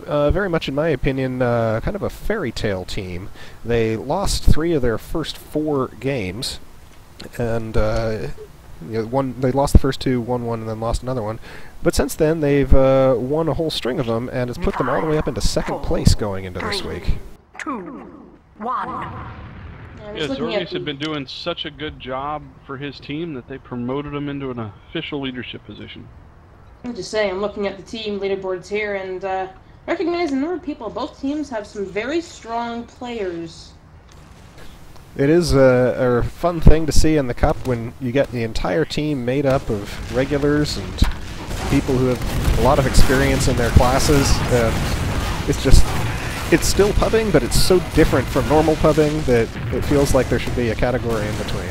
Very much, in my opinion, kind of a fairy tale team. They lost 3 of their first 4 games, and they lost the first 2, won 1, and then lost another one. But since then, they've won a whole string of them, and it's put them all the way up into 2nd place going into this week. 2, 1. Yeah, Zorvius had been doing such a good job for his team that they promoted him into an official leadership position. I'm just saying, I'm looking at the team leaderboards here and recognizing a number of people. Both teams have some very strong players. It is a fun thing to see in the Cup when you get the entire team made up of regulars and people who have a lot of experience in their classes. It's still pubbing, but it's so different from normal pubbing that it feels like there should be a category in between.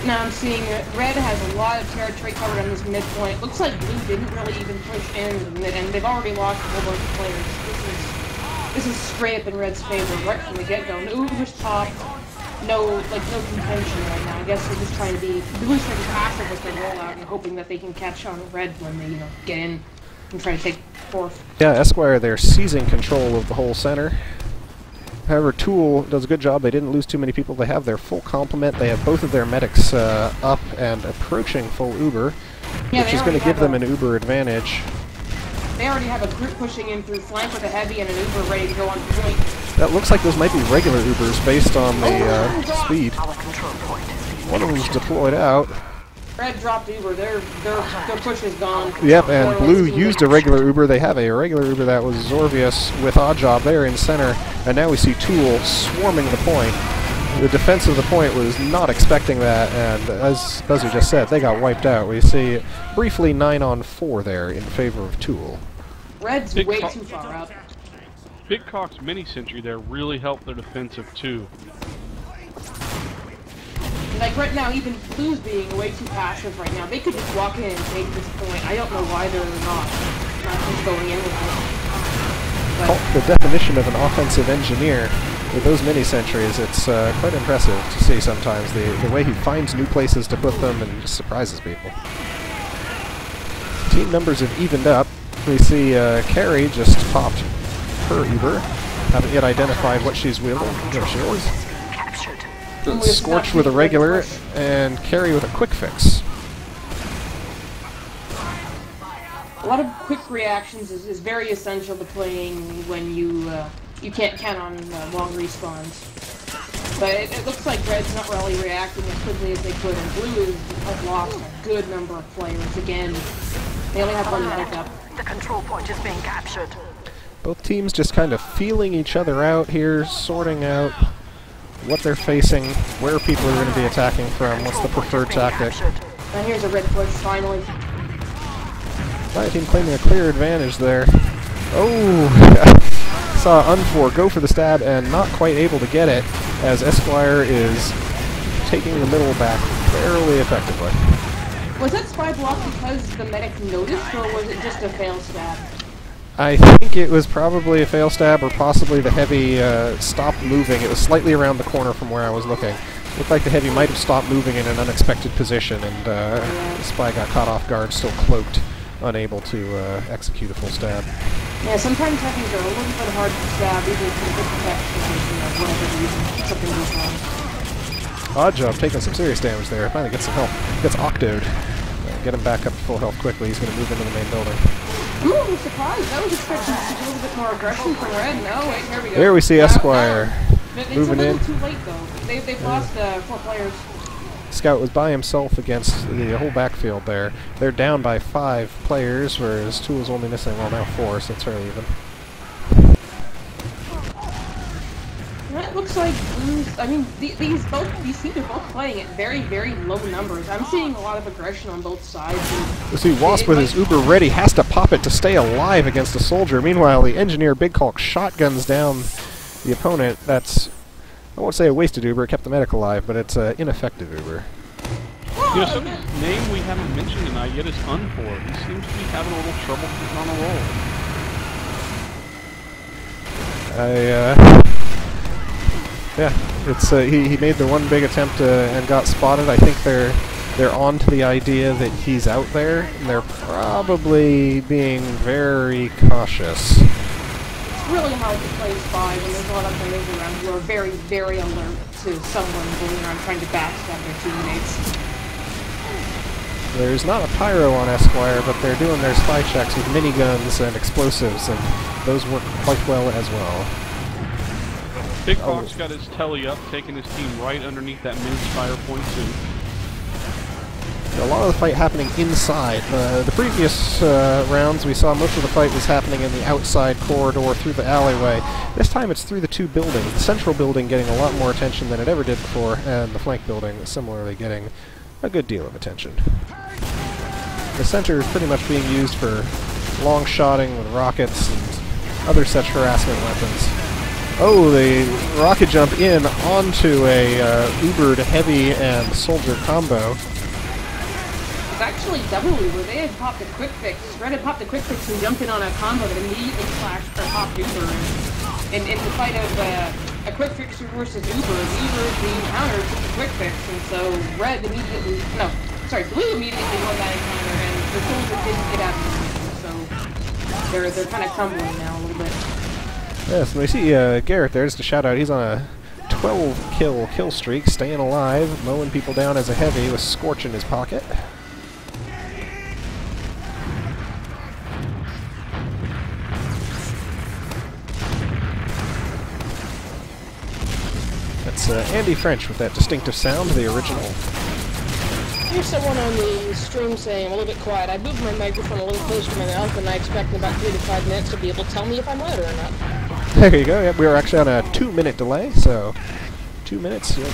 Now I'm seeing that Red has a lot of territory covered on this midpoint. Looks like Blue didn't really even push in, and they've already lost a whole bunch of players. This is straight up in Red's favor right from the get-go. No Uber's top, no contention right now. I guess they're just trying to be Blue's trying to be passive with their rollout and hoping that they can catch on Red when they get in and try to take 4th. Yeah, Esquire, they're seizing control of the whole center. However, Tool does a good job. They didn't lose too many people. They have their full complement. They have both of their medics up and approaching full Uber, which is going to give them an Uber advantage. They already have a group pushing in through flank with a heavy and an Uber ready to go on point. That looks like those might be regular Ubers based on the speed. One of them's deployed out. Red dropped Uber. Their push is gone. Yep, and Blue used a regular Uber. They have a regular Uber that was Zorvius with Oddjob there in center, and now we see Tool swarming the point. The defense of the point was not expecting that, and as Buzzy just said, they got wiped out. We see briefly 9-on-4 there in favor of Tool. Red's way too far up. Big Cock's mini-sentry there really helped their defensive too. Like right now, even Blue's being way too passive right now. They could just walk in and take this point. I don't know why they're not just going in with it. The definition of an offensive engineer with those mini-sentries, it's quite impressive to see sometimes. The way he finds new places to put them and just surprises people. Team numbers have evened up. We see Carrie just popped her Uber. Haven't yet identified what she's wielding. There she is. Scorch with a regular, and Carry with a quick fix. A lot of quick reactions is very essential to playing when you can't count on long respawns. But it looks like Red's not really reacting as quickly as they could, and Blue has lost a good number of players again. They only have one medic up. The control point is being captured. Both teams just kind of feeling each other out here, sorting out what they're facing, where people are going to be attacking from, what's the preferred tactic. And here's a Red push, finally. My team claiming a clear advantage there. Oh! Saw Unfor go for the stab and not quite able to get it, as Esquire is taking the middle back fairly effectively. Was that spy block because the medic noticed, or was it just a fail stab? I think it was probably a fail stab, or possibly the heavy stopped moving. It was slightly around the corner from where I was looking. Looked like the heavy might have stopped moving in an unexpected position, and the spy got caught off guard, still cloaked, unable to execute a full stab. Yeah, sometimes heavies are a little bit hard to stab, either from good protection or whatever reason something goes wrong. Oddjob taking some serious damage there. Finally gets some help. Gets octoed. Get him back up to full health quickly. He's going to move into the main building. Ooh, I'm surprised. I was expecting to see a little bit more aggression from Red. No, wait, here we go. There we see Esquire moving in. It's a little too late, though. They've lost 4 players. Scout was by himself against the whole backfield there. They're down by 5 players, whereas Tool's only missing, well, now 4, so it's fairly even. That looks like Blues. I mean, these teams are both playing at very, very low numbers. I'm seeing a lot of aggression on both sides. You see, Wasp with his Uber ready has to pop it to stay alive against a soldier. Meanwhile, the engineer Big Hulk shotguns down the opponent. That's, I won't say a wasted Uber, it kept the medic alive, but it's an ineffective Uber. You know, somebody's name we haven't mentioned tonight yet is Unfor. He seems to be having a little trouble getting on a roll. Yeah, it's he made the one big attempt and got spotted. I think they're they're on to the idea that he's out there, and they're probably being very cautious. It's really hard to play Spy when there's a lot of players around who are very, very alert to someone going around trying to backstab their teammates. There's not a pyro on Esquire, but they're doing their spy checks with miniguns and explosives, and those work quite well as well. Big Fox got his telly up, taking his team right underneath that mini fire point too. A lot of the fight happening inside. The previous rounds we saw most of the fight was happening in the outside corridor through the alleyway. This time it's through the two buildings. The central building getting a lot more attention than it ever did before, and the flank building similarly getting a good deal of attention. The center is pretty much being used for long shotting with rockets and other such harassment weapons. Oh, the rocket jump in onto a Ubered heavy and soldier combo. It's actually double Uber. They had popped a quick fix. Red had popped a quick fix and jumped in on a combo that immediately flashed or popped Uber. And in the fight of a quick fixer versus Uber, the Uber is being countered with a quick fix, and so Red immediately, no, sorry, Blue immediately won that encounter, and the soldier didn't get out of the system, so they're kind of crumbling now a little bit. Yes, and we see Garrett there, just a shout out. He's on a 12 kill streak, staying alive, mowing people down as a heavy with Scorch in his pocket. That's Andy French with that distinctive sound, the original. Here's someone on the stream saying, I'm a little bit quiet. I moved my microphone a little closer to my mouth, and I expect in about 3 to 5 minutes to be able to tell me if I'm louder or not. There you go. Yep, we were actually on a 2-minute delay, so 2 minutes. Yep.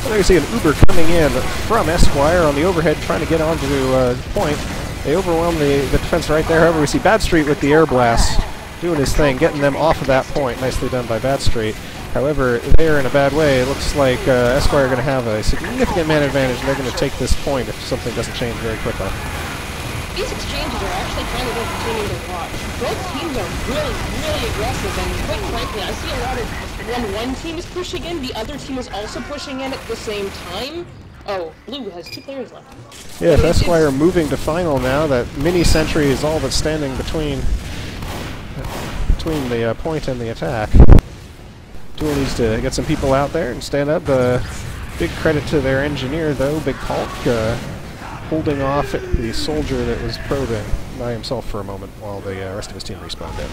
So there you see an Uber coming in from Esquire on the overhead, trying to get onto the point. They overwhelm the defense right there. However, we see Badstreet with the air blast doing his thing, getting them off of that point. Nicely done by Badstreet. However, they're in a bad way. It looks like Esquire are going to have a significant man advantage, and they're going to take this point if something doesn't change very quickly. These exchanges are actually kind of entertaining to watch. Both teams are really, really aggressive, and quite frankly, I see a lot of when one team is pushing in, the other team is also pushing in at the same time. Oh, Blue has 2 players left. Yeah, if Esquire moving to final now, that mini sentry is all that's standing between the point and the attack. Duel needs to get some people out there and stand up. Big credit to their engineer, though, Big Hulk, holding off the soldier that was probing by himself for a moment while the rest of his team respawned in.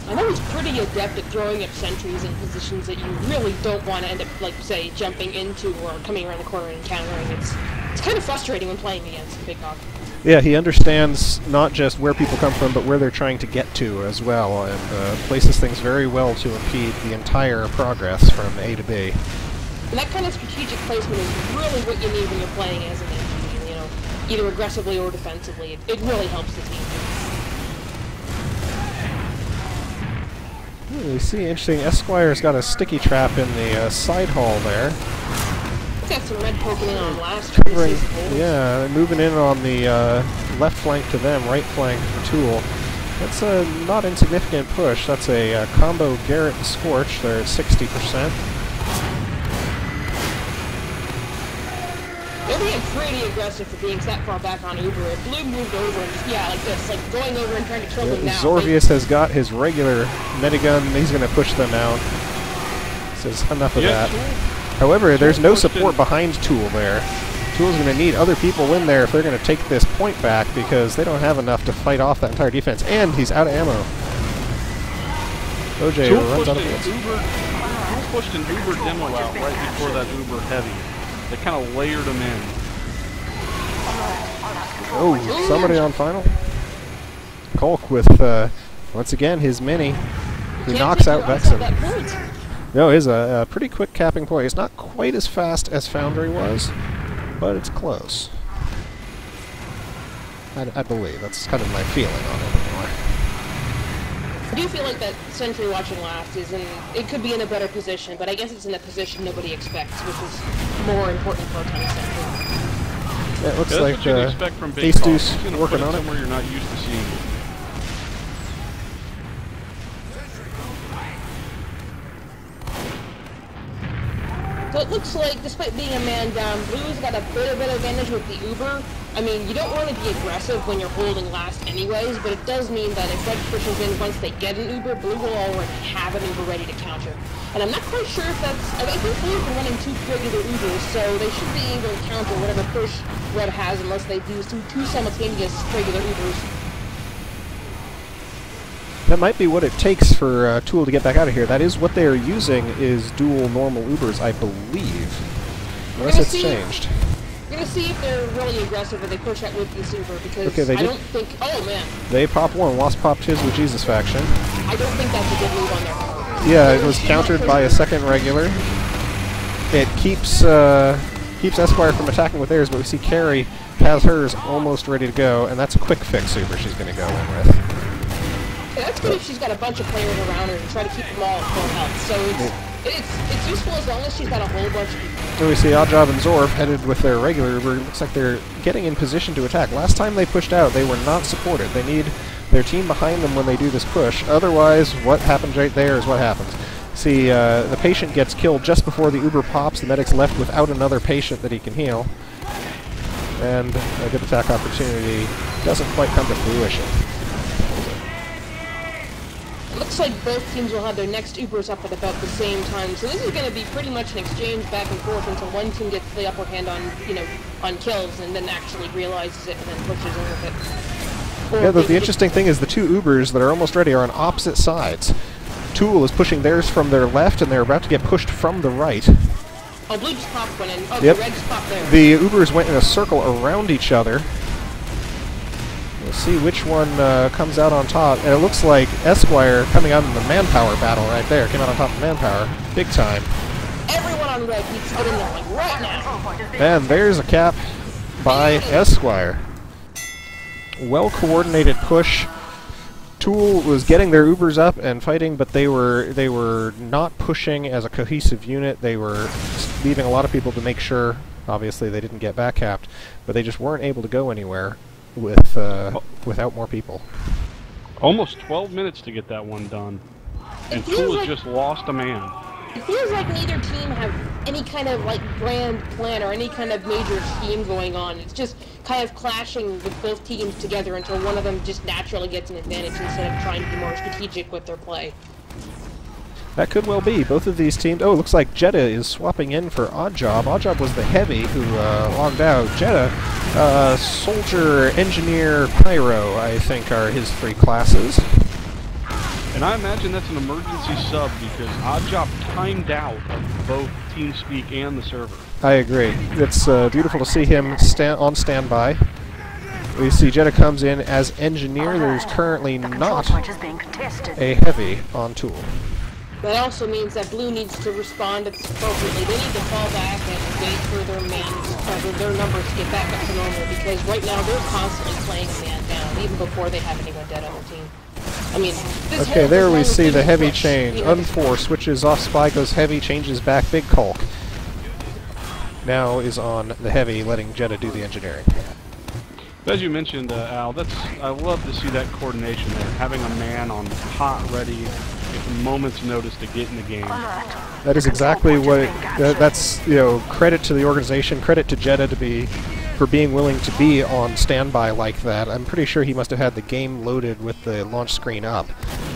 I know he's pretty adept at throwing up sentries in positions that you really don't want to end up, like, say, jumping into or coming around the corner and encountering. It's kind of frustrating when playing against Big Hawk. Yeah, he understands not just where people come from, but where they're trying to get to as well, and places things very well to impede the entire progress from A to B. And that kind of strategic placement is really what you need when you're playing as an engineer, you know, either aggressively or defensively. It really helps the team. You see, interesting, Esquire's got a sticky trap in the side hall there. Got some red poking in on last Covering, yeah, they're moving in on the left flank to them, right flank for Tool. That's a not insignificant push. That's a combo Garrett and Scorch. They're at 60%. They're being pretty aggressive for being that far back on Uber. If Blue moved over and just, yeah, like this, like going over and trying to kill them now. Zorvius has got his regular minigun. He's going to push them out. Says enough of that. However, there's no support behind Tool there. Tool's going to need other people in there if they're going to take this point back, because they don't have enough to fight off that entire defense. And he's out of ammo. OJ runs out of bullets. Tool pushed an Uber demo out right before that Uber heavy. They kind of layered him in. Oh, somebody on final. Kolk with, once again, his mini. He knocks out Vexen. No, it is a pretty quick capping point. It's not quite as fast as Foundry was, but it's close. I believe. That's kind of my feeling on it anyway. I do feel like that sentry watching last is in, it could be in a better position, but I guess it's in a position nobody expects, which is more important for a ton of sentry. It looks that's like what you'd expect from Big Ace Call. Deuce He's gonna working put it on it. somewhere you're not used to seeing. So it looks like, despite being a man down, Blue's got a bit of an advantage with the Uber. I mean, you don't want to be aggressive when you're holding last anyways, but it does mean that if Red pushes in once they get an Uber, Blue will already have an Uber ready to counter. And I'm not quite sure if that's... I think Blue's been running 2 regular Ubers, so they should be able to counter whatever push Red has unless they do two simultaneous regular Ubers. That might be what it takes for Tool to get back out of here. That is what they are using, is dual normal Ubers, I believe. Unless it's changed. We're going to see if they're really aggressive or they push out with this Uber, because okay, they I don't think... Oh, man. They pop one. Wasp popped his with Jesus Faction. I don't think that's a good move on their part. Yeah, it was countered by a second regular. It keeps Esquire from attacking with theirs, but we see Carrie has hers almost ready to go, and that's a quick fix Uber she's going to go in with. Yeah, that's good if she's got a bunch of players around her to try to keep them all at full health. So it's useful as long as she's got a whole bunch of people. And we see Oddjob and Zorf headed with their regular Uber. It looks like they're getting in position to attack. Last time they pushed out, they were not supported. They need their team behind them when they do this push. Otherwise, what happens right there is what happens. See, the patient gets killed just before the Uber pops. The medic's left without another patient that he can heal. And a good attack opportunity doesn't quite come to fruition. Looks like both teams will have their next Ubers up at about the same time, so this is going to be pretty much an exchange back and forth until one team gets the upper hand on, on kills, and then actually realizes it and then pushes in with it. Or yeah, the interesting thing is the 2 Ubers that are almost ready are on opposite sides. Tool is pushing theirs from their left, and they're about to get pushed from the right. Oh, Blue just popped one in. Oh, yep. Red just popped there. The Ubers went in a circle around each other. We'll see which one comes out on top. And it looks like Esquire coming out in the manpower battle right there. Came out on top of manpower. Big time. Everyone on Red needs to get in there, like, right now. And there's a cap by Esquire. Well-coordinated push. Tool was getting their Ubers up and fighting, but they were not pushing as a cohesive unit. They were leaving a lot of people to make sure, obviously, they didn't get back capped, but they just weren't able to go anywhere with without more people. Almost 12 minutes to get that one done. And Tool has just lost a man. It feels like neither team have any kind of grand plan or any kind of major scheme going on. It's just kind of clashing with both teams together until one of them just naturally gets an advantage instead of trying to be more strategic with their play. That could well be. Both of these teams... Oh, it looks like Jetta is swapping in for Oddjob. Oddjob was the heavy who logged out. Jetta, Soldier, Engineer, Pyro, I think, are his 3 classes. And I imagine that's an emergency sub because Oddjob timed out of both TeamSpeak and the server. I agree. It's beautiful to see him on standby. We see Jetta comes in as Engineer. There's currently not a heavy on Tool. That also means that Blue needs to respond appropriately. They need to fall back and wait for their numbers to get back up to normal, because right now they're constantly playing a man down, even before they have anyone dead on their team. I mean, okay, there we see the heavy change. Unforce switches off Spy, goes heavy, changes back, Big Culk. Now is on the heavy, letting Jetta do the engineering. As you mentioned, Al, I love to see that coordination there, having a man on hot, ready, with a moment's notice to get in the game. That is exactly what. That's credit to the organization, credit to Jetta for being willing to be on standby like that. I'm pretty sure he must have had the game loaded with the launch screen up,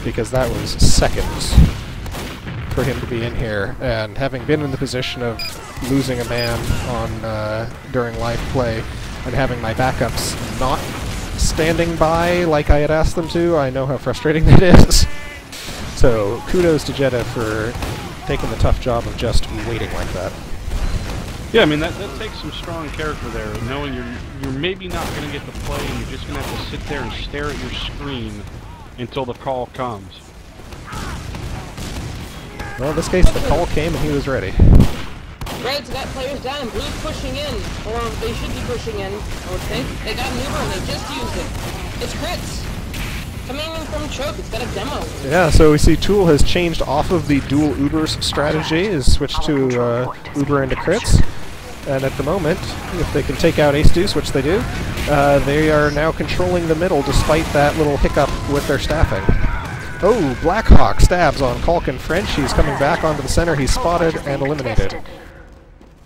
because that was seconds for him to be in here. And having been in the position of losing a man on during live play, and having my backups not standing by like I had asked them to, I know how frustrating that is. So kudos to Jetta for taking the tough job of just waiting like that. Yeah, I mean, that takes some strong character there, knowing you're maybe not going to get the play and you're just going to have to sit there and stare at your screen until the call comes. Well, in this case, the call came and he was ready. Red's got players down and Blue's pushing in, or they should be pushing in, I would think. They got an Uber and they just used it. It's crits. Coming in from Choke, it's got a demo. Yeah, so we see Tool has changed off of the dual Ubers strategy, is switched to Uber into crits. And at the moment, if they can take out Ace Deuce, which they do, they are now controlling the middle despite that little hiccup with their staffing. Oh, Blackhawk stabs on Culkin French. He's coming back onto the center. He's spotted and eliminated.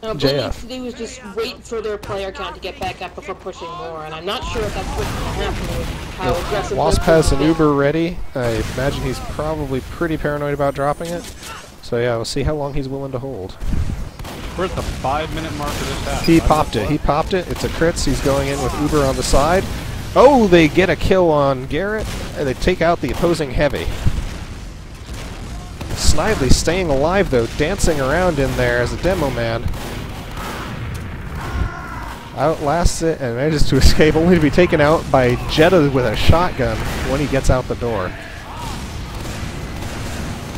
What they need to do is just wait for their player count to get back up before pushing more, and I'm not sure if that's what's happening with how aggressive... Wasp has an Uber ready. I imagine he's probably pretty paranoid about dropping it. So yeah, we'll see how long he's willing to hold. We're at the 5-minute mark of this half. He popped it. He popped it. It's a crits. He's going in with Uber on the side. Oh, they get a kill on Garrett. And they take out the opposing heavy. Snidely staying alive, though, dancing around in there as a demo man. Outlasts it and manages to escape, only to be taken out by Jetta with a shotgun when he gets out the door.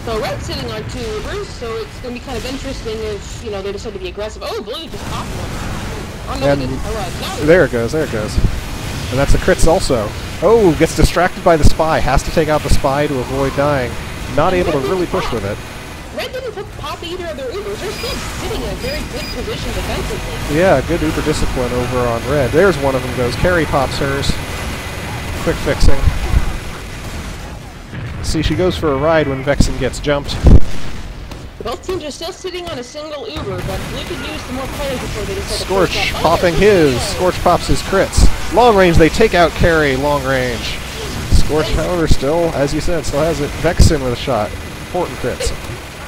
So Red's sitting on 2 Ubers, so it's going to be kind of interesting if, you know, they decide to be aggressive. Oh, Blue just popped one. Oh, no, And it didn't. All right, now there it goes, there it goes. And that's the crits also. Oh, gets distracted by the spy. Has to take out the spy to avoid dying. Not able to really push with it. Red didn't pop either of their Ubers. They're still sitting in a very good position defensively. Yeah, good Uber discipline over on Red. There's one of them goes. Carrie pops hers. Quick fixing. See, she goes for a ride when Vexen gets jumped. Both teams are still sitting on a single Uber, but Blue could use some more players before they decide Scorch to push up. popping his. Scorch pops his crits. Long range, they take out Carrie, long range. Scorch, however, still, as you said, still has it. Vexen with a shot. Important crits.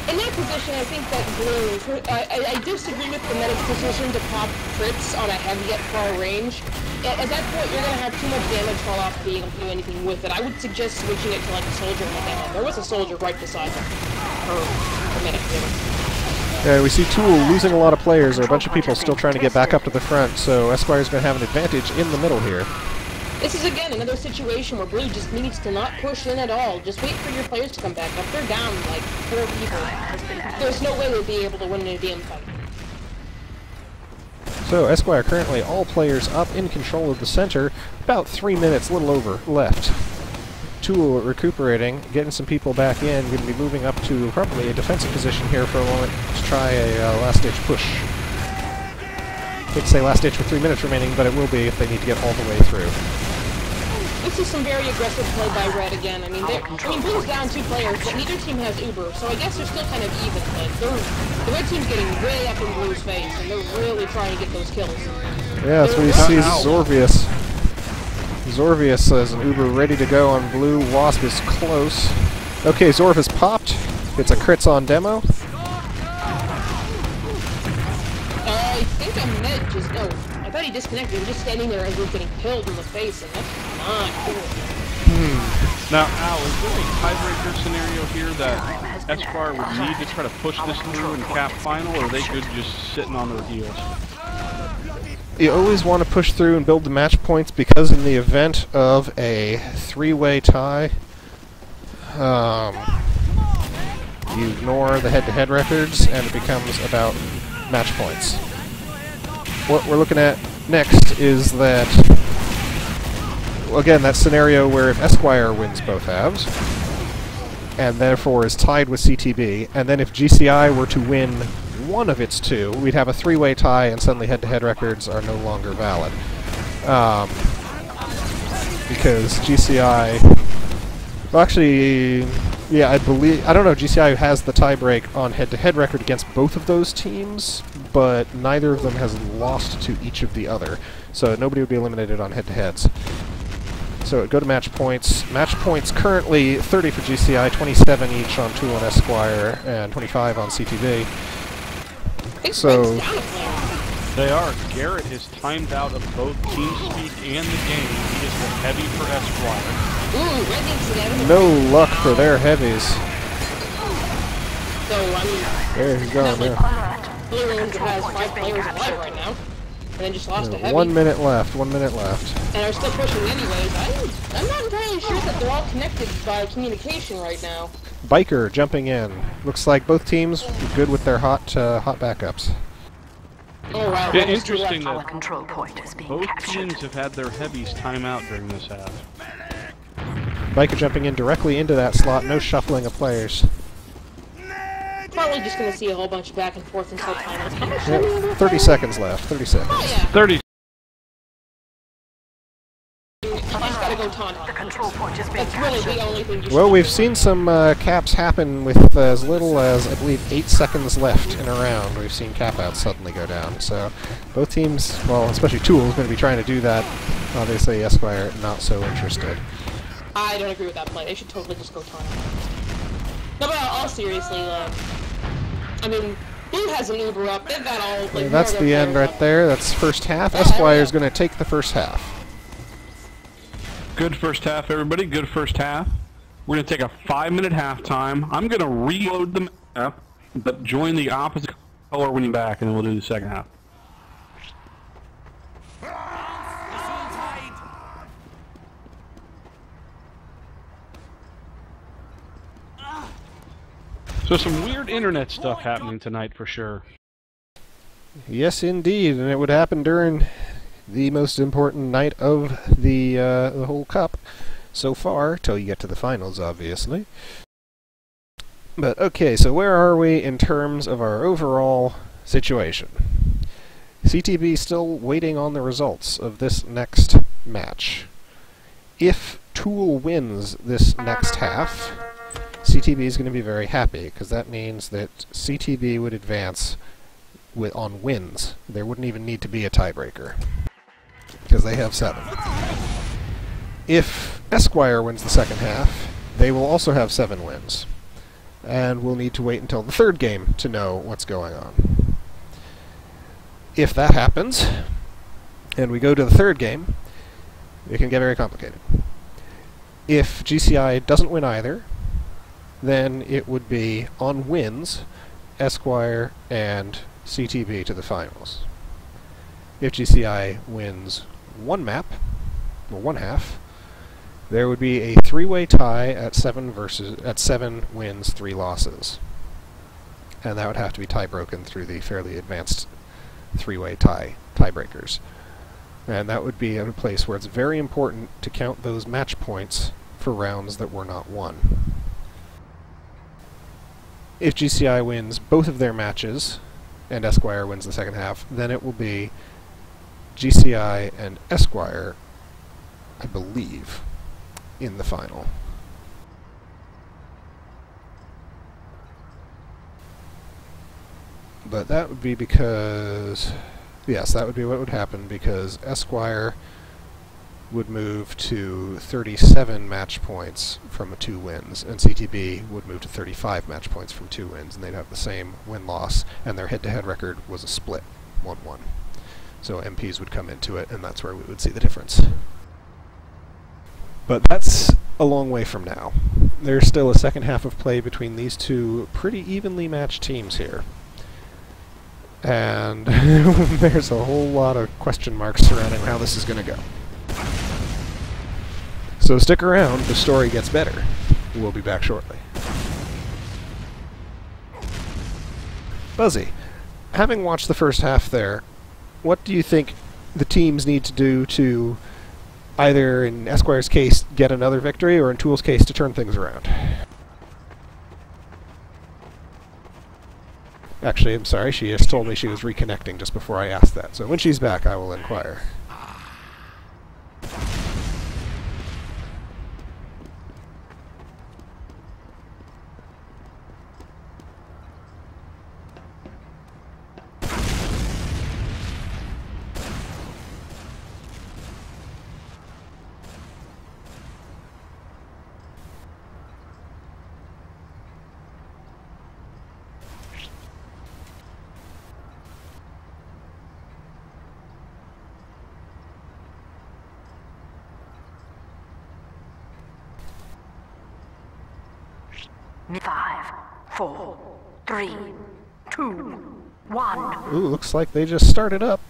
In that position, I think that Blue, I disagree with the medic's decision to pop crits on a heavy at far range. At that point, you're going to have too much damage fall off to be able to do anything with it. I would suggest switching it to like a soldier and a There was a soldier right beside them. Or the medic did. Yeah, we see Tool losing a lot of players. There are a bunch of people still trying to get back up to the front, so Esquire's going to have an advantage in the middle here. This is, again, another situation where Blue just needs to not push in at all. Just wait for your players to come back up. They're down, like, 4 people. There's no way they'll be able to win a damn fight. So, Esquire currently all players up in control of the center. About 3 minutes, a little over, left. Tool recuperating, getting some people back in. Going to be moving up to probably a defensive position here for a moment to try a last-ditch push. I hate to say last-ditch with 3 minutes remaining, but it will be if they need to get all the way through. This is some very aggressive play by Red again. I mean, Blue's down 2 players, but neither team has Uber, so I guess they're still kind of even. Like, the Red team's getting way up in Blue's face, and they're really trying to get those kills. Yeah, that's what you see Zorvius. Zorvius has an Uber ready to go on Blue. Wasp is close. Okay, Zorv has popped. It's a crits on demo. I think a med just... Oh, I thought he disconnected. He was just standing there as he was getting killed in the face, and that's not cool. Now, Al, is there a tiebreaker scenario here that Esquire would need to try to push this through in cap final, or are they good just sitting on their heels? You always want to push through and build the match points because in the event of a 3-way tie, you ignore the head-to-head records and it becomes about match points. What we're looking at next is that, again, that scenario where if Esquire wins both halves, and therefore is tied with CTB, and then if GCI were to win one of its 2, we'd have a 3-way tie and suddenly head-to-head records are no longer valid. Because GCI... Well, actually, yeah, I don't know, GCI has the tiebreak on head-to-head record against both of those teams, but neither of them has lost to each of the other, so nobody would be eliminated on head-to-heads. So go to match points. Match points currently 30 for GCI, 27 each on Tool and Esquire, and 25 on CTV. So they are. Garrett is timed out of both TeamSpeak and the game. He is the heavy for Esquire. Ooh, no luck for their heavies. So, I mean... There he's going, yeah. Blue has 5 players alive right now. And then just lost a heavy. 1 minute left, 1 minute left. And are still pushing anyways. I'm not entirely sure that they're all connected by communication right now. Biker jumping in. Looks like both teams good with their hot backups. Oh wow. Yeah, interesting Our that control point is being both captured. teams have had their heavies time out during this half. Biker jumping in directly into that slot, no shuffling of players. probably just going to see a whole bunch of back and forth until finals. How much Yep, time is there? 30 seconds left. 30 seconds. Oh, yeah. 30. You just gotta go taunt. The control point is being That's really captured. the only thing you Well, should we've do. seen some caps happen with as little as, I believe, 8 seconds left in a round. We've seen cap outs suddenly go down. So both teams, well, especially Tool, is going to be trying to do that. Obviously, Esquire not so interested. I don't agree with that play. They should totally just go taunt. No, but all seriously, I mean, Blue has an Uber up. They've got all, like, That's more of the their end players right up. there. That's first half. Yeah, Esquire's yeah. going to take the first half. Good first half, everybody. Good first half. We're going to take a 5-minute halftime. I'm going to reload the map, but join the opposite color when you're back, and then we'll do the second half. So some weird internet stuff happening tonight for sure. Yes, indeed, and it would happen during the most important night of the whole cup so far, till you get to the finals, obviously. But okay, so where are we in terms of our overall situation? CTB still waiting on the results of this next match. If Tool wins this next half, CTB is going to be very happy, because that means that CTB would advance on wins. There wouldn't even need to be a tiebreaker, because they have 7. If Esquire wins the second half, they will also have 7 wins, and we'll need to wait until the third game to know what's going on. If that happens, and we go to the third game, it can get very complicated. If GCI doesn't win either, then it would be on wins, Esquire and CTB to the finals. If GCI wins one map, or one half, there would be a 3-way tie at 7 wins, 3 losses. And that would have to be tie broken through the fairly advanced 3-way tiebreakers. And that would be at a place where it's very important to count those match points for rounds that were not won. If GCI wins both of their matches, and Esquire wins the second half, then it will be GCI and Esquire, I believe, in the final. But that would be because... yes, that would be what would happen, because Esquire would move to 37 match points from 2 wins, and CTB would move to 35 match points from 2 wins, and they'd have the same win-loss, and their head-to-head record was a split, 1-1. So MPs would come into it, and that's where we would see the difference. But that's a long way from now. There's still a second half of play between these two pretty evenly matched teams here. And there's a whole lot of question marks surrounding how this is going to go. So stick around, the story gets better. We'll be back shortly. Buzzy, having watched the first half there, what do you think the teams need to do to, either in Esquire's case, get another victory, or in Tool's case, to turn things around? Actually, I'm sorry, she just told me she was reconnecting just before I asked that. So when she's back, I will inquire. Five, 4, 3, 2, 1. Ooh, looks like they just started up.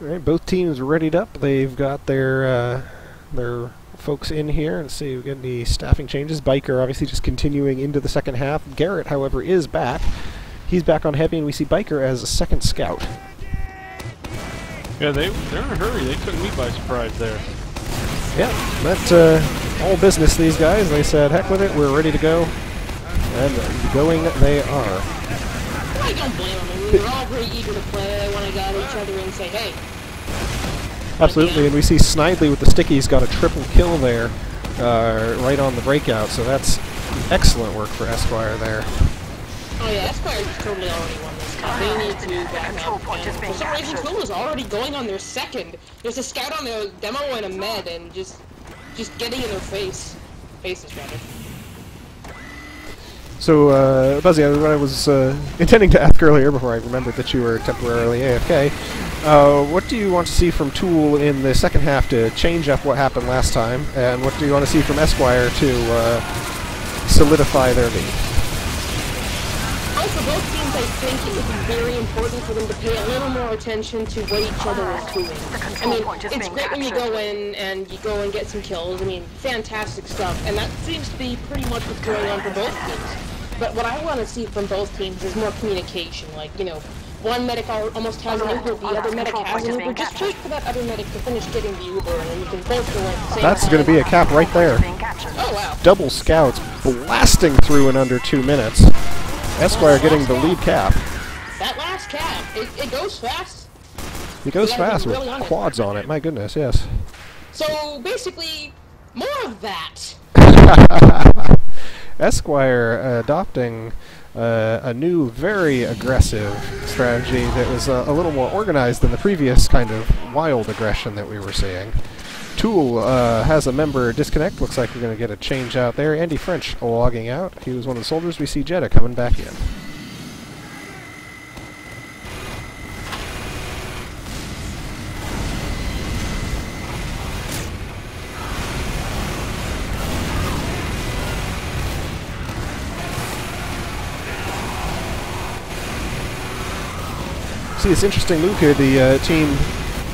Alright, both teams readied up. They've got their folks in here. Let's see, we got any staffing changes. Biker obviously just continuing into the second half. Garrett, however, is back. He's back on heavy, and we see Biker as a second scout. Yeah, they're in a hurry. They took me by surprise there. Yeah, that all business, these guys. They said, heck with it, we're ready to go. And going they are. I don't blame them. We were all very eager to play. They want to go at each other and say, hey. Absolutely, and we see Snidely with the stickies got a triple kill there right on the breakout, so that's excellent work for Esquire there. Oh yeah, Esquire totally already won this cup. They need to back up. And for some reason, Tool is already going on their second. There's a scout on the demo and a med, and just getting in their faces rather. So, Buzzy, what I was intending to ask earlier before I remembered that you were temporarily AFK, what do you want to see from Tool in the second half to change up what happened last time, and what do you want to see from Esquire to solidify their lead? Well, for both teams, I think it would be very important for them to pay a little more attention to what each other is doing. I mean, it's great when you go in and you go and get some kills. I mean, fantastic stuff, and that seems to be pretty much what's going on for both teams. But what I want to see from both teams is more communication. Like, you know, one medic almost has an Uber, the other medic has an Uber. Just wait for that other medic to finish getting the Uber, and then you can both go at the same time. That's going to be a cap right there. Oh, wow. Double scouts blasting through in under 2 minutes. Esquire getting the lead cap. That last cap, it goes fast. It goes fast with quads on it, my goodness, yes. So, basically, more of that. Esquire adopting a new, very aggressive strategy that was a little more organized than the previous kind of wild aggression that we were seeing. Tool has a member disconnect. Looks like we're going to get a change out there. Andy French logging out. He was one of the soldiers. We see Jetta coming back in. See this interesting move here. The team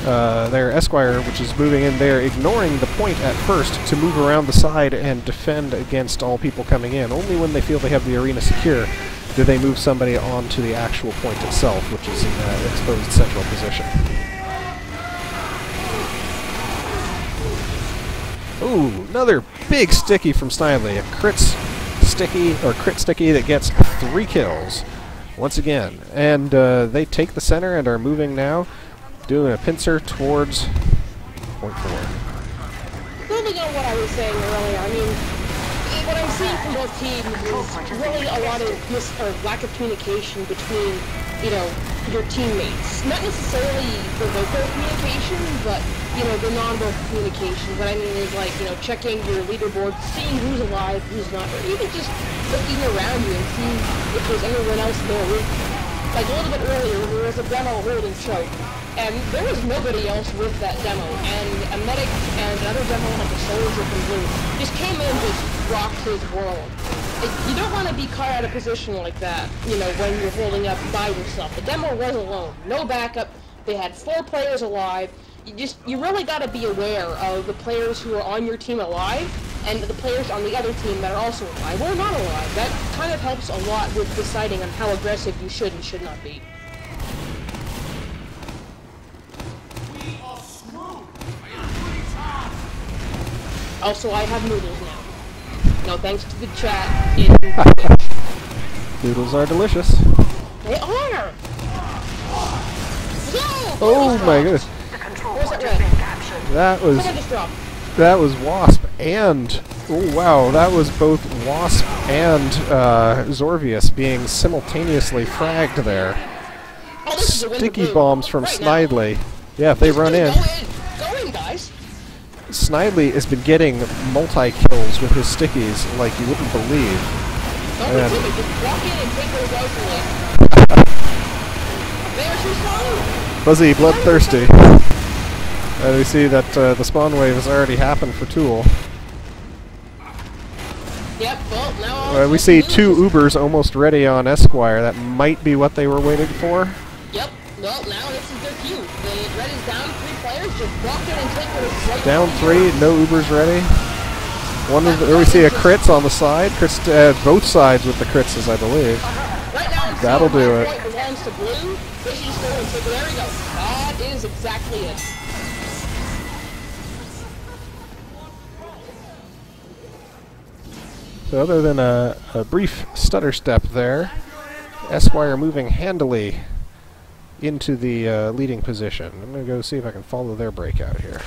there, Esquire, which is moving in there, ignoring the point at first to move around the side and defend against all people coming in. Only when they feel they have the arena secure do they move somebody onto the actual point itself, which is in that exposed central position. Ooh, another big sticky from Snidely. A crit sticky that gets 3 kills. Once again. And they take the center and are moving now, doing a pincer towards point 4. Building on what I was saying earlier, I mean, what I'm seeing from both teams is really a lot of lack of communication between, you know, your teammates. Not necessarily the vocal communication, but, you know, the non-vocal communication. What I mean is, like, you know, checking your leaderboard, seeing who's alive, who's not, or even just looking around you and seeing if there's anyone else there with you. Like a little bit earlier, there was a demo holding choke, and there was nobody else with that demo, and a medic and another demo, like a soldier from blue, just came in and just rocked his world. You don't want to be caught out of position like that, you know, when you're holding up by yourself. The demo was alone, no backup, they had 4 players alive. You really got to be aware of the players who are on your team alive, and the players on the other team that are also alive or not alive. That kind of helps a lot with deciding on how aggressive you should and should not be. Also, I have noodles now. No thanks to the chat. Noodles are delicious. They are! No! Oh my goodness. Where's that red? That was Wasp and oh wow, that was both Wasp and Zorvius being simultaneously fragged there. Oh, Sticky bombs from Snidely. Yeah, if they run in. Go in, guys. Snidely has been getting multi-kills with his stickies like you wouldn't believe. Don't do it. Just walk in and take those out. They're too slow. Buzzy, bloodthirsty. And we see that the spawn wave has already happened for Tool. Yep, well, now we see 2 Ubers almost ready on Esquire. That might be what they were waiting for. Yep, well, now this is their cue. The red is down 3 players, just walk in and take what is right. Down 3, no Ubers ready. We see a crits on the side. Crits both sides with the crits, I believe. Right now, that'll do it. Point belongs to blue. Fishy's going to, there we go. That is exactly it. So other than a brief stutter step there, Esquire moving handily into the leading position. I'm going to go see if I can follow their breakout here.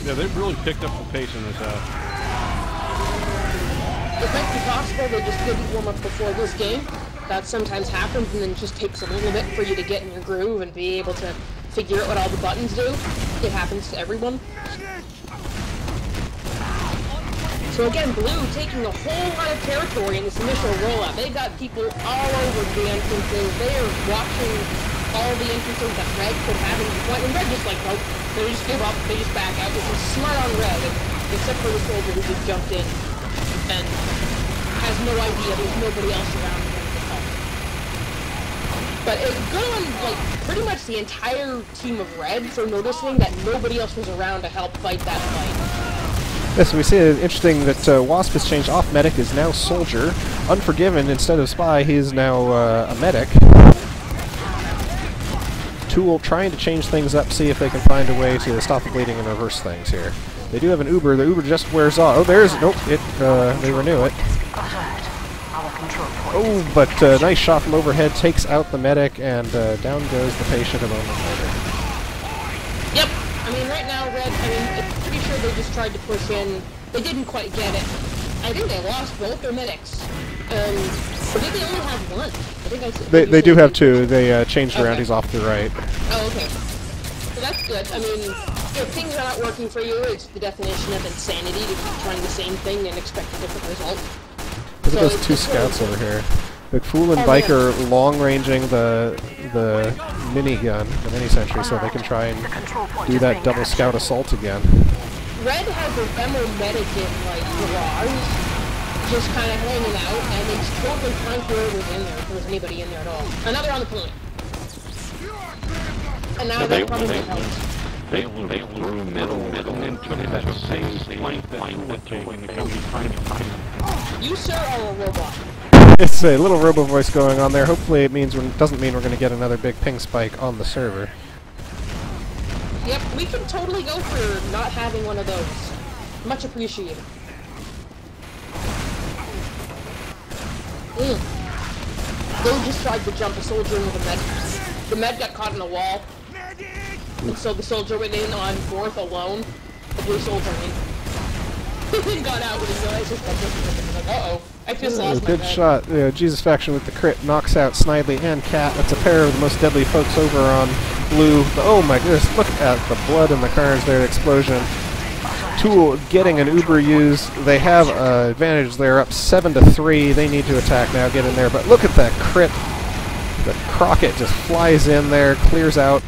Yeah, they've really picked up the pace in this half. It might be possible they just didn't warm up before this game. That sometimes happens, and then it just takes a little bit for you to get in your groove and be able to figure out what all the buttons do. It happens to everyone. So again, Blue taking a whole lot of territory in this initial rollout. They got people all over the entrances. They are watching all the entrances that Red could have in the point. And Red just like, nope, they just give up, they just back out. This is smart on Red, except for the soldier who just jumped in and has no idea there's nobody else around him to help. But it's good on, like, pretty much the entire team of Red for noticing that nobody else was around to help fight that fight. Yes, we see it interesting that Wasp has changed off medic, is now soldier. Unforgiven, instead of spy, he is now a medic. Tool trying to change things up, see if they can find a way to stop the bleeding and reverse things here. They do have an Uber. The Uber just wears off. Oh, there's... Nope, they renew it. Oh, but nice shot from overhead, takes out the medic, and down goes the patient a moment later. Yep. I mean, right now, Red, it's pretty sure they just tried to push in. They didn't quite get it. I think they lost both their medics. I think they only have one. I think I said... They do have two. They changed around. He's off to the right. Oh, okay. So that's good. I mean, if things are not working for you, it's the definition of insanity to keep trying the same thing and expect a different result. Look at those two scouts over here. McFool and Biker long-ranging the minigun, the mini-sentry, so they can try and do that double scout assault again. Red has a demo medic in, like, garage, just kind of hanging out, and it's totally fine for whoever's in there, if there's anybody in there at all. Another on the point. And now that probably helps. They threw middle and took that same flank that you were taking to come behind him. You, sir, are a robot. It's a little robo voice going on there. Hopefully it doesn't mean we're going to get another big ping spike on the server. Yep, we can totally go for not having one of those. Much appreciated. They just tried to jump a soldier into the med. The med got caught in a wall. And so the soldier went in on fourth alone. The blue soldier in. Got out when he realized his was like, uh-oh. I just lost my good med. shot. Jesus Faction with the crit knocks out Snidely and Cat. That's a pair of the most deadly folks over on blue. Oh my goodness, look at the blood and the carnage there, the explosion. Tool getting an Uber used. They have an advantage. They're up 7-3. They need to attack now, get in there. But look at that crit. The Crockett just flies in there, clears out.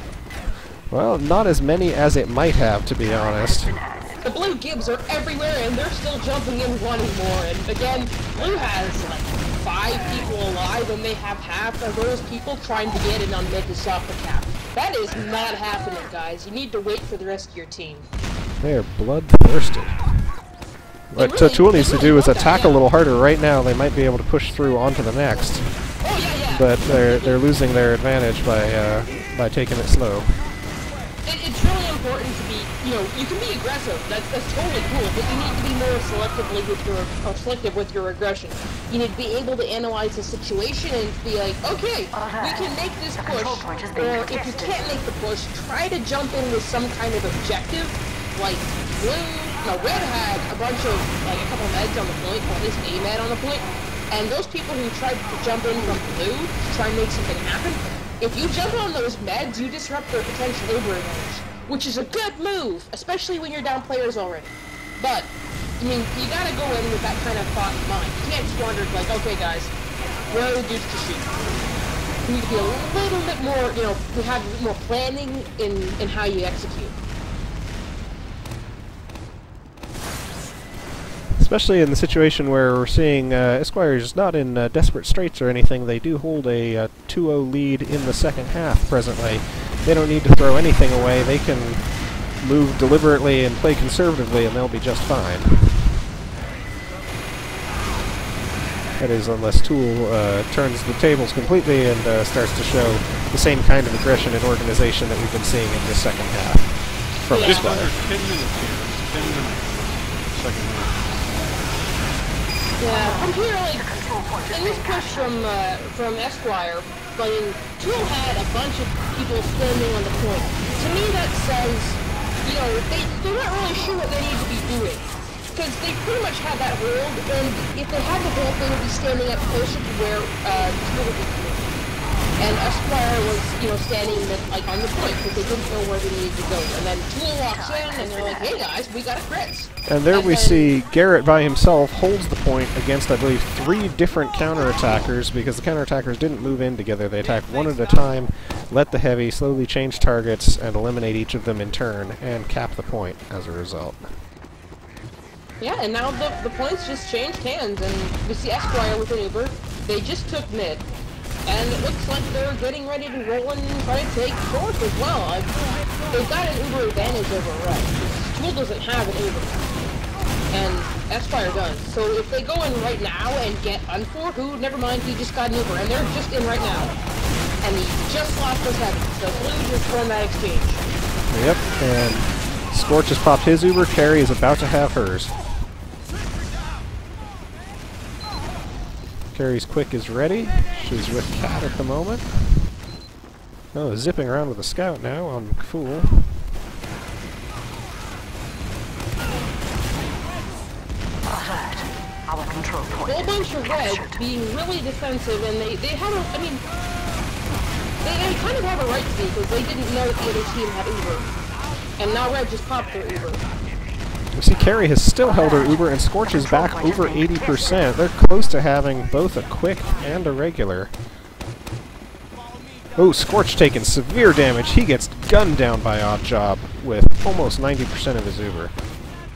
Well, not as many as it might have, to be honest. The blue Gibbs are everywhere, and they're still jumping in wanting more. And again, blue has like 5 people alive, and they have half of those people trying to get in on mid to stop the cap. That is not happening, guys. You need to wait for the rest of your team. They are bloodthirsty. What Tool needs to do is attack a little harder right now. They might be able to push through onto the next. Oh yeah. But they're losing their advantage by taking it slow. It's really important to be, you can be aggressive. That's totally cool, but you need to be more selective with your aggression. You need to be able to analyze the situation and be like, okay, we can make this push, or if you can't make the push, try to jump in with some kind of objective, like Red had a bunch of, like, a couple meds on the point, or at least a med on the point, and those people who tried to jump in from blue to try and make something happen, if you jump on those meds, you disrupt their potential Uber advantage, which is a good move, especially when you're down players already. But, I mean, you gotta go in with that kind of thought in mind. You can't just wander like, okay guys, where are the dudes to shoot? You need to be a little bit more, to have a bit more planning in how you execute. Especially in the situation where we're seeing Esquire's not in desperate straits or anything. They do hold a 2-0 lead in the second half presently. They don't need to throw anything away. They can move deliberately and play conservatively, and they'll be just fine. That is, unless Tool turns the tables completely and starts to show the same kind of aggression and organization that we've been seeing in this second half from Just Esquire. under 10 minutes here. 10 minutes. Second half. Yeah, from here, like, in this push from Esquire, playing, Tool had a bunch of people standing on the point. To me, that says, you know, they're not really sure what they need to be doing. Because they pretty much had that hold, and if they had the hold, they would be standing up closer to where Tool would be doing. And Esquire was, you know, standing like on the point because they didn't know where they needed to go. And then Tool walks in and they're like, "Hey guys, we got a crit." And there we see Garrett by himself holds the point against, I believe, 3 different counterattackers because the counterattackers didn't move in together. They attacked one at a time, let the heavy slowly change targets and eliminate each of them in turn, and cap the point as a result. Yeah, and now the points just changed hands, and we see Esquire with an Uber. They just took mid. And it looks like they're getting ready to roll and try to take short as well. They've got an Uber advantage over Red. Tool doesn't have an Uber. And Esquire does. So if they go in right now and get Unfor, who, never mind, he just got an Uber. And they're just in right now. And he just lost his heavy. So Blue just won that exchange. Yep, and Scorch has popped his Uber. Carrie is about to have hers. Carrie's quick is ready. She's with Cat at the moment. Oh, zipping around with a scout now on Fool. Our control point. A whole bunch of Red being really defensive, and they had a, I mean, they kind of have a right to be because they didn't know that the other team had Uber. And now Red just popped their Uber. You see, Carrie has still held her Uber, and Scorch is back over 80%. They're close to having both a quick and a regular. Oh, Scorch taking severe damage. He gets gunned down by Oddjob with almost 90% of his Uber.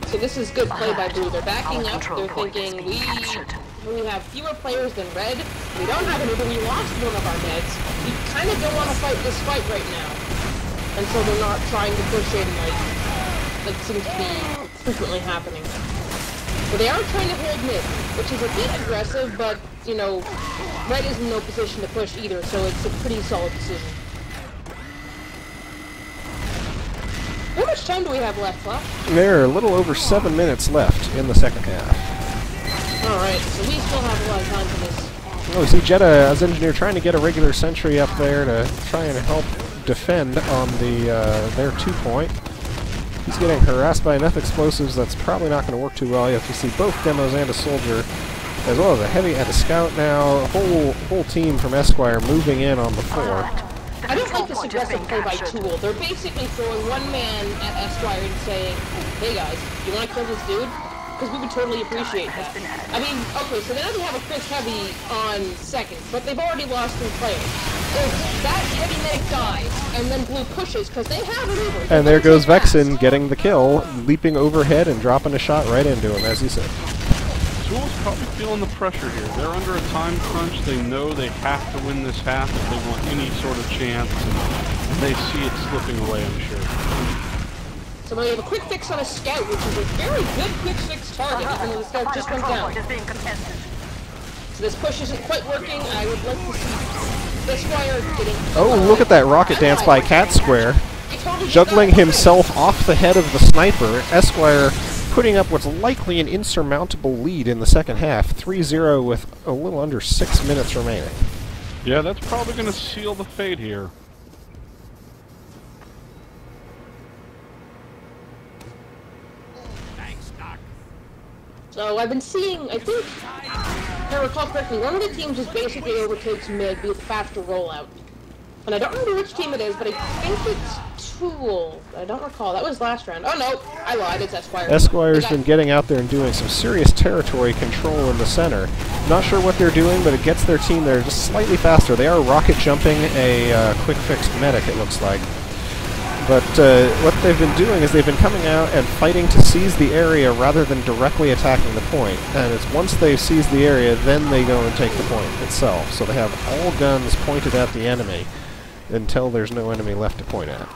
So this is good play by Blue. They're backing up. They're thinking, we have fewer players than Red. We don't have an Uber. We lost one of our meds. We kind of don't want to fight this fight right now. And so they're not trying to push in like seems to be frequently happening. But they are trying to hold mid, which is a bit aggressive, but, you know, Red is in no position to push either, so it's a pretty solid decision. How much time do we have left, Flash? There are a little over 7 minutes left in the second half. Alright, so we still have a lot of time for this. Oh, we see Jetta as engineer trying to get a regular sentry up there to try and help defend on the their 2-point. He's getting harassed by enough explosives that's probably not going to work too well. You have to see both demos and a soldier, as well as a heavy and a scout now. A whole team from Esquire moving in on the 4. I don't like this aggressive play by Tool. They're basically throwing one man at Esquire and saying, "Hey guys, you want to kill this dude? Because we would totally appreciate that." I mean, okay, so now they have a Chris Heavy on second, but they've already lost 3 players. If that heavy medic dies, and then Blue pushes, because they have an Uber. And there goes Vexen getting the kill, leaping overhead and dropping a shot right into him, as he said. Tool's probably feeling the pressure here. They're under a time crunch. They know they have to win this half if they want any sort of chance, and they see it slipping away, I'm sure. So they have a quick fix on a scout, which is a very good quick fix target, even though the scout just went down. So this push isn't quite working. I would like to see Esquire getting... Oh, look at that rocket dance by Cat Square. Juggling himself off the head of the sniper. Esquire putting up what's likely an insurmountable lead in the second half. 3-0 with a little under 6 minutes remaining. Yeah, that's probably going to seal the fate here. So I've been seeing, I think, if I recall correctly, one of the teams just basically overtakes mid with a faster rollout. And I don't remember which team it is, but I think it's Tool. I don't recall. That was last round. Oh no, I lied. It's Esquire. Esquire's been getting out there and doing some serious territory control in the center. Not sure what they're doing, but it gets their team there just slightly faster. They are rocket jumping a quick fixed medic, it looks like. But what they've been doing is they've been coming out and fighting to seize the area rather than directly attacking the point. And it's once they've seized the area, then they go and take the point itself. So they have all guns pointed at the enemy until there's no enemy left to point at.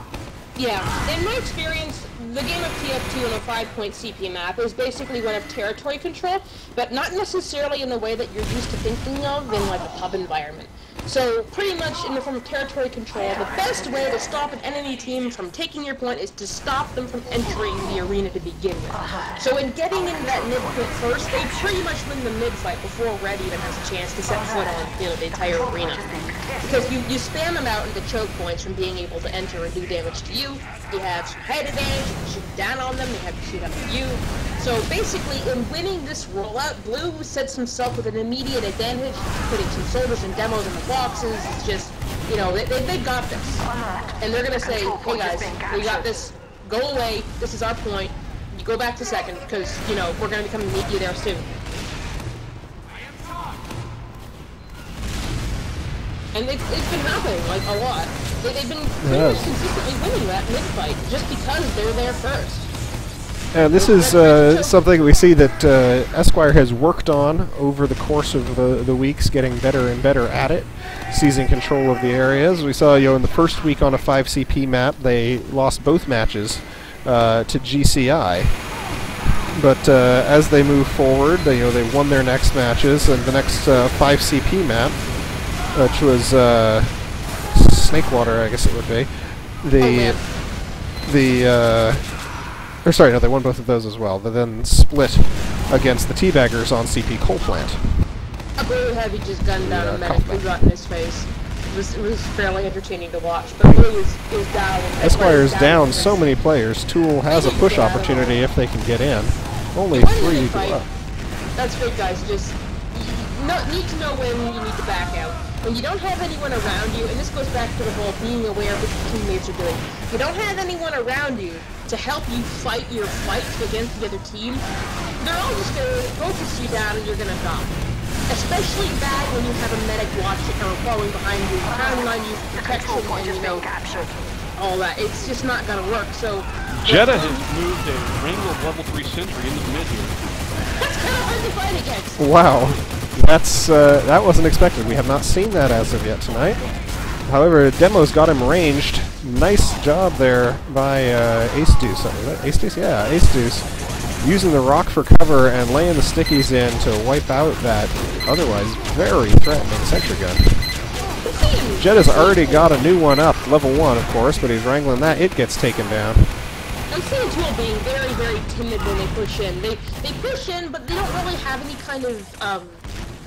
Yeah, in my experience, the game of TF2 on a 5-point CP map is basically one of territory control, but not necessarily in the way that you're used to thinking of in like a pub environment. So pretty much in the form of territory control, the best way to stop an enemy team from taking your point is to stop them from entering the arena to begin with. So in getting into that mid point first, they pretty much win the mid fight before Red even has a chance to set foot on, you know, the entire arena. Because you spam them out into choke points from being able to enter and do damage to you. You have some head advantage, you can shoot down on them, they have to shoot up at you. So basically, in winning this rollout, Blue sets himself with an immediate advantage, putting some soldiers and demos in the boxes. It's just, you know, they got this. And they're going to say, hey guys, we got this, go away, this is our point, you go back to second, because, you know, we're going to come and meet you there soon. And it's been happening, like, a lot. They've been pretty much consistently winning that mid-fight, just because they're there first. And this is something we see that Esquire has worked on over the course of the weeks, getting better and better at it, seizing control of the areas. We saw, you know, in the first week on a 5CP map, they lost both matches to GCI. But as they move forward, they won their next matches, and the next 5CP map, which was Snakewater, I guess it would be. Or sorry, no, they won both of those as well. They then split against the Teabaggers on CP Coal Plant. Blue Heavy just gunned down a medic who got in his face. It was fairly entertaining to watch, but Blue is down. Esquire's down so many players. Tool has a push opportunity if they can get in. Only 3 to go up. That's great, guys. Just need to know when you need to back out. When you don't have anyone around you, and this goes back to the whole being aware of what your teammates are doing. If you don't have anyone around you to help you fight your fights against the other team, they're all just going to focus you down and you're going to die. Especially bad when you have a medic watching or following behind you, counting on you for protection and, you know, all that. It's just not going to work, so... Jetta has moved a Wrangler level 3 sentry into the mid here. That's kind of hard to fight against. Wow. That wasn't expected. We have not seen that as of yet tonight. However, Demo's got him ranged. Nice job there by Ace Deuce. Ace Deuce? Yeah, Ace Deuce. Using the rock for cover and laying the stickies in to wipe out that otherwise very threatening sentry gun. Jetta's already got a new one up, level 1 of course, but he's wrangling that. It gets taken down. I'm seeing Tool being very, very timid when they push in. They push in, but they don't really have any kind of,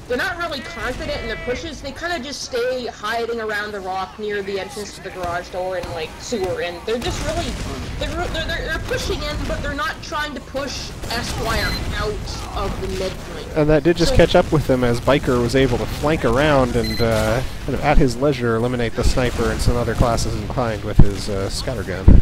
they're not really confident in their pushes. They kind of just stay hiding around the rock near the entrance to the garage door and, like, sewer, and they're just really, they're pushing in, but they're not trying to push Esquire out of the midpoint. And that did just catch up with them as Biker was able to flank around and, kind of at his leisure, eliminate the sniper and some other classes in behind with his scattergun.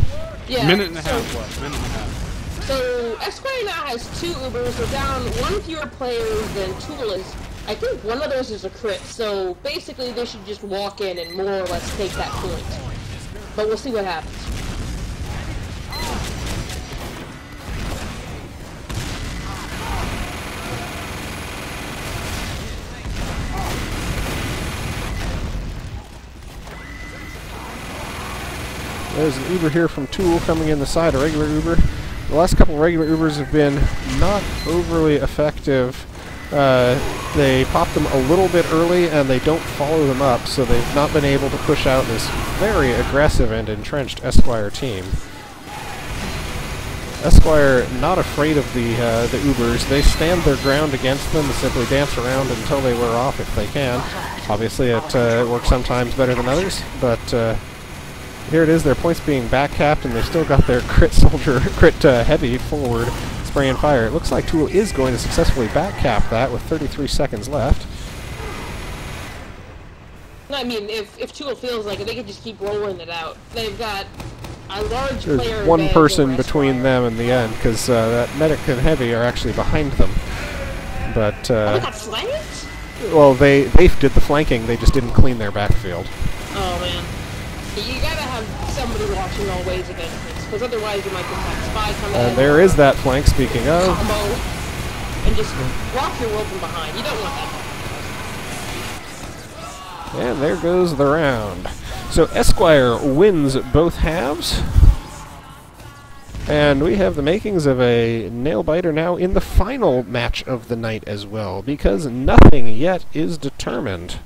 Yeah, minute and a half left, minute and a half. So, Esquire now has 2 Ubers. They're down 1 fewer players than Tool is. I think one of those is a crit, so basically they should just walk in and more or less take that point. But we'll see what happens. There's an Uber here from Tool coming in the side, a regular Uber. The last couple of regular Ubers have been not overly effective. They pop them a little bit early and they don't follow them up, so they've not been able to push out this very aggressive and entrenched Esquire team. Esquire not afraid of the Ubers. They stand their ground against them and simply dance around until they wear off if they can. Obviously it works sometimes better than others, but here it is, their points being back-capped, and they've still got their crit heavy forward spray and fire. It looks like Tool is going to successfully back-cap that with 33 seconds left. I mean, if Tool feels like it, they can just keep rolling it out. They've got a large player advantage. There's one person between them and the end, because that medic and heavy are actually behind them. But they got flanked? Well, they did the flanking, they just didn't clean their backfield. Oh, man. You gotta have somebody watching all ways of entrance, because otherwise you might just have Spy come in. And there is that flank, speaking of. Combo, and just rock your world from behind. You don't want that. And there goes the round. So Esquire wins both halves. And we have the makings of a nail-biter now in the final match of the night as well, because nothing yet is determined.